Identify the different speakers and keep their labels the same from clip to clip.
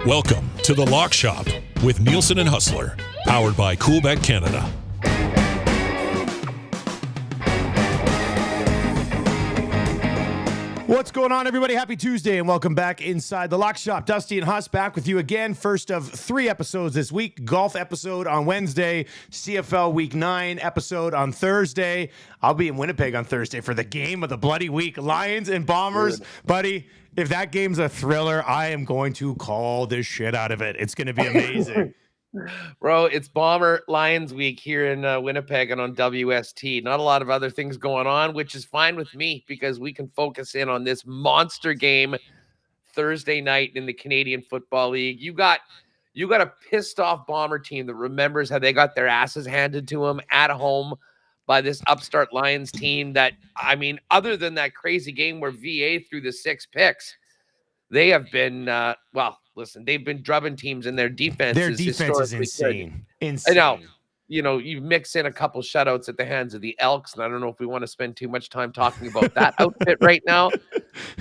Speaker 1: Welcome to The Lock Shop with Nielsen and Hustler, powered by Coolbet Canada.
Speaker 2: What's going on, everybody? Happy Tuesday and welcome back inside The Lock Shop. Dusty and Huss back with you again. First of 3 episodes this week. Golf episode on Wednesday. CFL Week 9 episode on Thursday. I'll be in Winnipeg on Thursday for the game of the bloody week. Lions and Bombers. Dude. Buddy, if that game's a thriller, I am going to call the shit out of it. It's going to be amazing.
Speaker 3: Bro, it's Bomber Lions week here in Winnipeg and on WST. Not a lot of other things going on, which is fine with me because we can focus in on this monster game Thursday night in the Canadian Football League. You got a pissed off Bomber team that remembers how they got their asses handed to them at home by this upstart Lions team that, I mean, other than that crazy game where VA threw the 6 picks, they have been, listen, they've been drubbing teams in their defense.
Speaker 2: Their defense is insane.
Speaker 3: I know. You know, you mix in a couple shutouts at the hands of the Elks, and I don't know if we want to spend too much time talking about that outfit right now.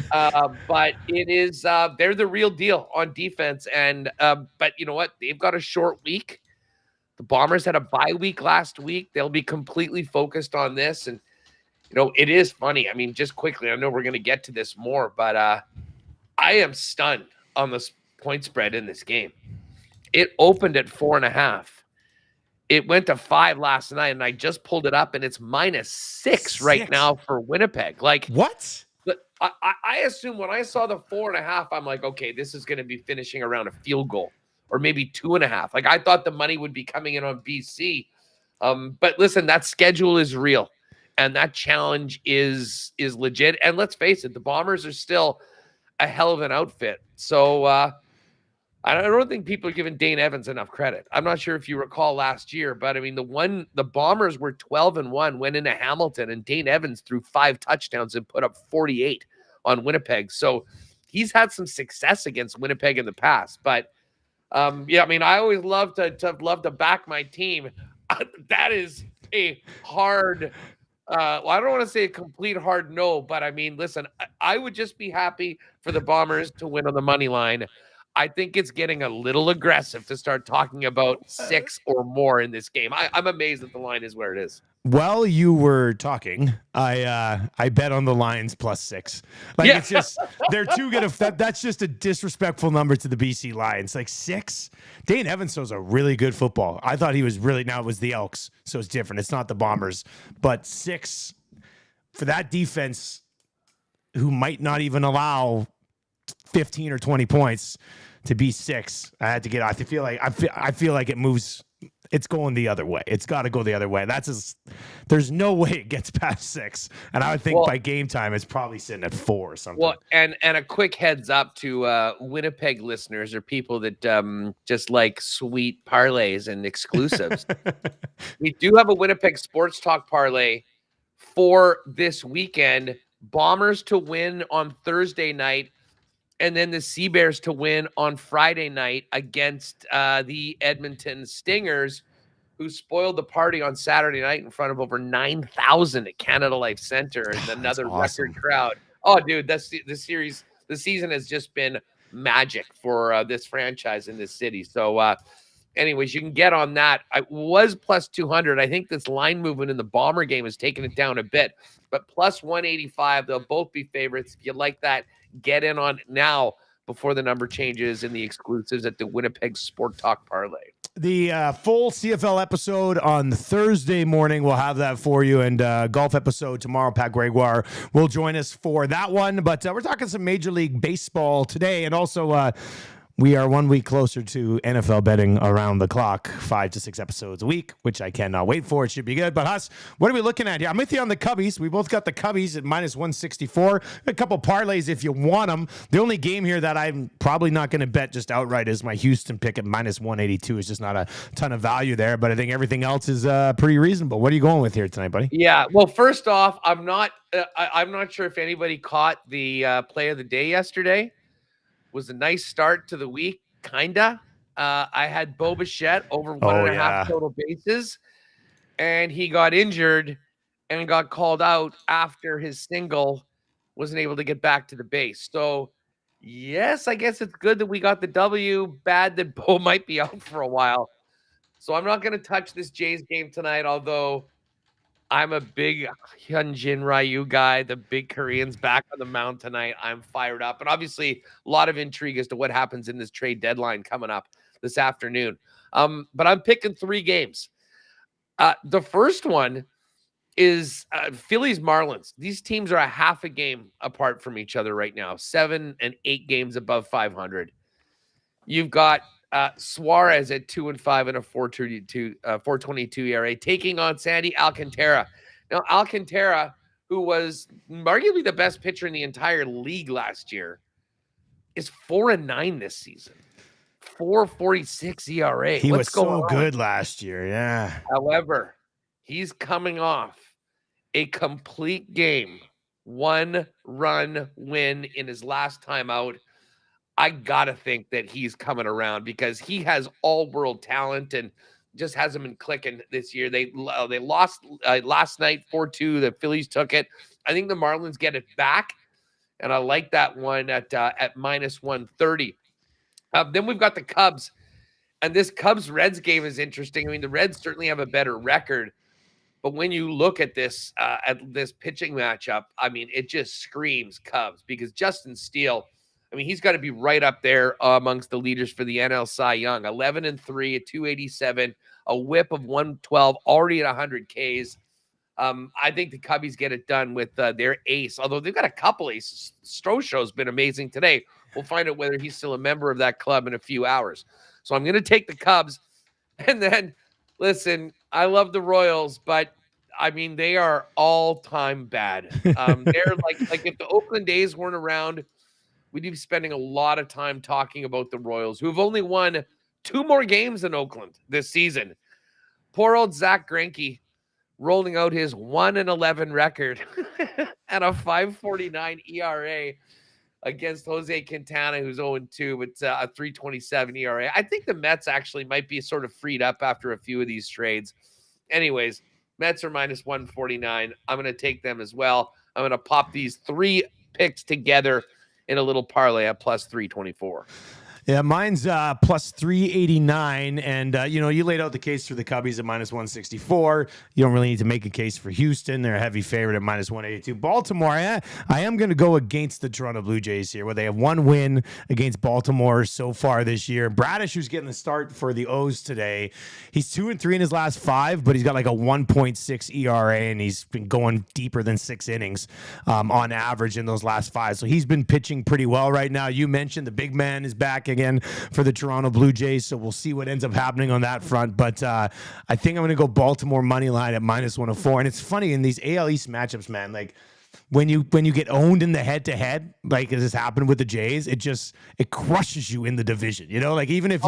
Speaker 3: But it is, they're the real deal on defense. And, but you know what? They've got a short week. The Bombers had a bye week last week. They'll be completely focused on this. And, you know, it is funny. I mean, just quickly, I know we're going to get to this more, but I am stunned on this point spread in this game. It opened at 4.5. It went to 5 last night, and I just pulled it up, and it's -6 right now for Winnipeg. Like,
Speaker 2: what?
Speaker 3: I assume when I saw the 4.5, I'm like, okay, this is going to be finishing around a field goal or maybe 2.5. Like, I thought the money would be coming in on BC. But listen, that schedule is real, and that challenge is legit. And let's face it, the Bombers are still a hell of an outfit. So I don't think people are giving Dane Evans enough credit. I'm not sure if you recall last year, but I mean, the Bombers were 12-1, went into Hamilton, and Dane Evans threw 5 touchdowns and put up 48 on Winnipeg. So he's had some success against Winnipeg in the past. But yeah, I mean, I always love to back my team. That is a hard. Well, I don't want to say a complete hard no, but I mean, listen, I would just be happy for the Bombers to win on the money line. I think it's getting a little aggressive to start talking about 6 or more in this game. I'm amazed that the line is where it is.
Speaker 2: While you were talking, I bet on the Lions +6. Like, yeah. It's just, they're too good. That's just a disrespectful number to the BC Lions. Like 6. Dane Evans throws a really good football. I thought he was really, now it was the Elks, so it's different. It's not the Bombers. But 6 for that defense, who might not even allow 15 or 20 points, to be 6. I had to get. I feel like it moves. It's going the other way. It's got to go the other way. There's no way it gets past 6. And I would think by game time, it's probably sitting at 4 or something.
Speaker 3: Well, and a quick heads up to Winnipeg listeners or people that just like sweet parlays and exclusives. We do have a Winnipeg Sports Talk parlay for this weekend. Bombers to win on Thursday night, and then the Sea Bears to win on Friday night against the Edmonton Stingers, who spoiled the party on Saturday night in front of over 9,000 at Canada Life Center and another record crowd. Oh, dude, the season has just been magic for this franchise in this city. So, anyways, you can get on that. I was +200. I think this line movement in the Bomber game has taken it down a bit, but +185. They'll both be favorites. If you like that, get in on now before the number changes in the exclusives at the Winnipeg Sport Talk parlay.
Speaker 2: The full CFL episode on Thursday morning, we'll have that for you, and golf episode tomorrow. Pat Gregoire will join us for that one, but we're talking some Major League Baseball today, and also we are 1 week closer to NFL betting around the clock, 5 to 6 episodes a week, which I cannot wait for. It should be good. But Huss, what are we looking at here? I'm with you on the Cubbies. We both got the Cubbies at -164. A couple parlays if you want them. The only game here that I'm probably not going to bet just outright is my Houston pick at -182. It's just not a ton of value there, but I think everything else is pretty reasonable. What are you going with here tonight, buddy?
Speaker 3: Yeah, well, first off, I'm not sure if anybody caught the play of the day yesterday. Was a nice start to the week, kinda. I had Bo Bichette over 1.5 total bases, and he got injured and got called out after his single wasn't able to get back to the base. So Yes, I guess it's good that we got the W. Bad that Bo might be out for a while. So I'm not going to touch this Jays game tonight, although I'm a big Hyunjin Ryu guy. The big Korean's back on the mound tonight. I'm fired up. And obviously, a lot of intrigue as to what happens in this trade deadline coming up this afternoon. But I'm picking 3 games. The first one is Phillies Marlins. These teams are a half a game apart from each other right now, 7 and 8 games above 500. You've got Suarez at 2-5 and a 4.22 ERA, taking on Sandy Alcantara. Now, Alcantara, who was arguably the best pitcher in the entire league last year, is 4-9 this season. 4.46 ERA.
Speaker 2: He was so good last year. Yeah.
Speaker 3: However, he's coming off a complete game, 1-run win in his last time out. I got to think that he's coming around because he has all-world talent and just hasn't been clicking this year. They lost last night 4-2. The Phillies took it. I think the Marlins get it back, and I like that one at minus 130. Then we've got the Cubs, and this Cubs-Reds game is interesting. I mean, the Reds certainly have a better record, but when you look at this pitching matchup, I mean, it just screams Cubs because Justin Steele, I mean, he's got to be right up there amongst the leaders for the NL Cy Young. 11-3 at 287, a whip of 112, already at 100 Ks. I think the Cubbies get it done with their ace, although they've got a couple aces. Stroshow's been amazing today. We'll find out whether he's still a member of that club in a few hours. So I'm going to take the Cubs. And then, listen, I love the Royals, but, I mean, they are all-time bad. They're like if the Oakland A's weren't around, we'd be spending a lot of time talking about the Royals, who have only won 2 more games than Oakland this season. Poor old Zach Greinke rolling out his 1-11 record and a 5.49 ERA against Jose Quintana, who's 0-2, but a 3.27 ERA. I think the Mets actually might be sort of freed up after a few of these trades. Anyways, Mets are minus 149. I'm going to take them as well. I'm going to pop these 3 picks together in a little parlay at plus 324.
Speaker 2: Yeah, mine's plus 389. And, you laid out the case for the Cubbies at minus 164. You don't really need to make a case for Houston. They're a heavy favorite at minus 182. Baltimore, I am going to go against the Toronto Blue Jays here, where they have 1 win against Baltimore so far this year. Bradish, who's getting the start for the O's today, he's 2-3 in his last 5, but he's got like a 1.6 ERA, and he's been going deeper than 6 innings on average in those last 5. So he's been pitching pretty well right now. You mentioned the big man is back again for the Toronto Blue Jays, so we'll see what ends up happening on that front. But I think I'm going to go Baltimore money line at minus 104. And it's funny in these AL East matchups, man, like when you get owned in the head-to-head, like as has happened with the Jays, it crushes you in the division. Like even if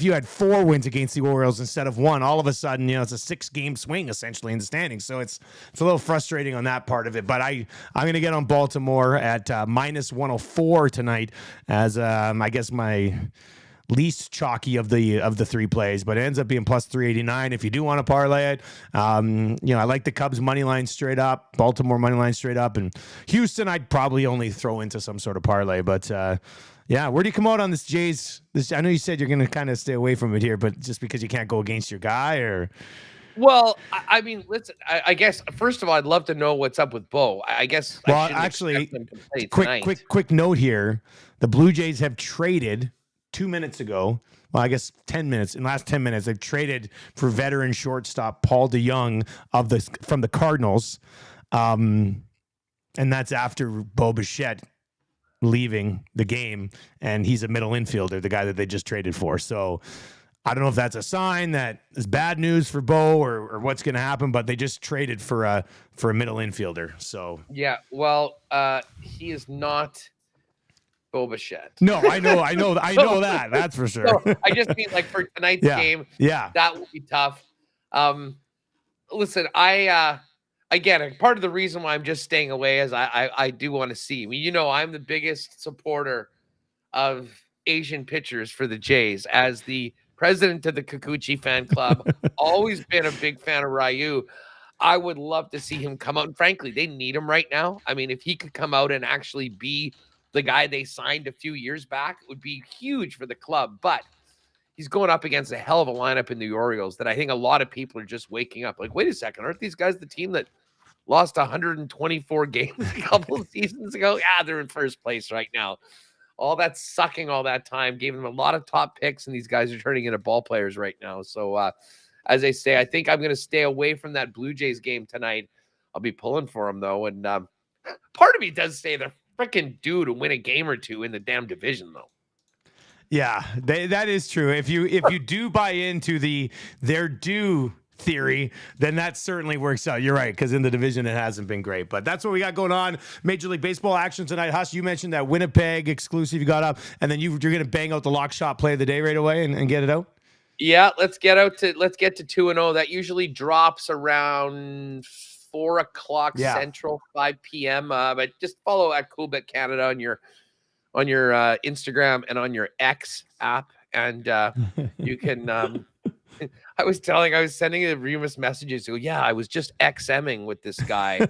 Speaker 2: you had 4 wins against the Orioles instead of 1, all of a sudden, it's a 6-game swing essentially in the standings. So it's a little frustrating on that part of it. But I'm going to get on Baltimore at minus 104 tonight as I guess my least chalky of the 3 plays, but it ends up being plus 389 if you do want to parlay it. I like the Cubs money line straight up, Baltimore money line straight up, and Houston I'd probably only throw into some sort of parlay. But yeah, where do you come out on this Jays? I know you said you're going to kind of stay away from it here, but just because you can't go against your guy, or?
Speaker 3: Well, I mean, listen, I guess, first of all, I'd love to know what's up with Bo. I guess.
Speaker 2: Well, actually, quick note here. The Blue Jays have traded 2 minutes ago. Well, I guess 10 minutes. In the last 10 minutes, they've traded for veteran shortstop Paul DeYoung from the Cardinals. And that's after Bo Bichette leaving the game. And he's a middle infielder, the guy that they just traded for. So I don't know if that's a sign that is bad news for Bo or what's going to happen, but they just traded for a middle infielder. So yeah,
Speaker 3: well, he is not Bo Bichette.
Speaker 2: No, I know that. That's for sure.
Speaker 3: So I just mean like for tonight's game, that will be tough. Listen, again, part of the reason why I'm just staying away is I do want to see. I mean, I'm the biggest supporter of Asian pitchers for the Jays as the president of the Kikuchi fan club. Always been a big fan of Ryu. I would love to see him come out. And frankly, they need him right now. I mean, if he could come out and actually be the guy they signed a few years back, would be huge for the club. But he's going up against a hell of a lineup in the Orioles that I think a lot of people are just waking up. Like, wait a second, aren't these guys the team that lost 124 games a couple of seasons ago? Yeah, they're in first place right now. All that sucking all that time gave them a lot of top picks, and these guys are turning into ball players right now. So, as I say, I think I'm going to stay away from that Blue Jays game tonight. I'll be pulling for them, though. And part of me does say they're freaking due to win a game or two in the damn division, though.
Speaker 2: Yeah, that is true. If you do buy into their due theory, then that certainly works out. You're right, because in the division it hasn't been great, but that's what we got going on. Major League Baseball action tonight. Huss, you mentioned that Winnipeg exclusive you got up, and then you're going to bang out the lock shot play of the day right away and get it out.
Speaker 3: Yeah, let's get to 2-0. That usually drops around 4 o'clock Central, 5 p.m. But just follow at CoolBet Canada on your Instagram and on your X app, and you can. I was sending Remus messages. So yeah, I was just XMing with this guy,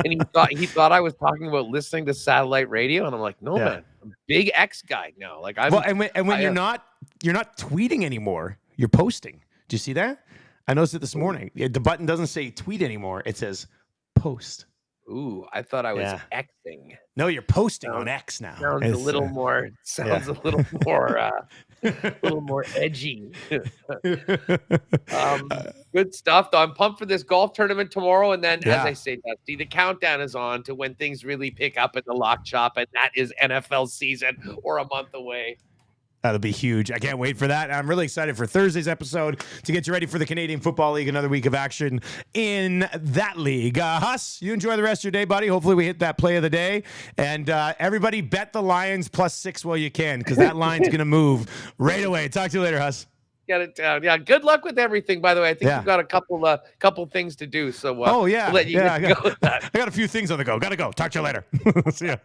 Speaker 3: and he thought I was talking about listening to satellite radio, and I'm like, no man, I'm a big X guy now. Like I'm.
Speaker 2: Well, and when you're not tweeting anymore, you're posting. Do you see that? I noticed it this morning. The button doesn't say tweet anymore; it says post.
Speaker 3: Ooh, I thought I was Xing.
Speaker 2: No, you're posting on X now.
Speaker 3: Sounds a little more edgy. Good stuff, though. I'm pumped for this golf tournament tomorrow. And then, as I say, Dusty, the countdown is on to when things really pick up at the lock shop. And that is NFL season, or a month away.
Speaker 2: That'll be huge. I can't wait for that. I'm really excited for Thursday's episode to get you ready for the Canadian Football League. Another week of action in that league. Huss, you enjoy the rest of your day, buddy. Hopefully we hit that play of the day. And everybody bet the Lions +6 while you can, because that line's going to move right away. Talk to you later, Huss.
Speaker 3: Get it down. Yeah, good luck with everything, by the way. I think you've got a couple things to do. So
Speaker 2: I'll let you
Speaker 3: go with that.
Speaker 2: I got a few things on the go. Got to go. Talk to you later. See ya.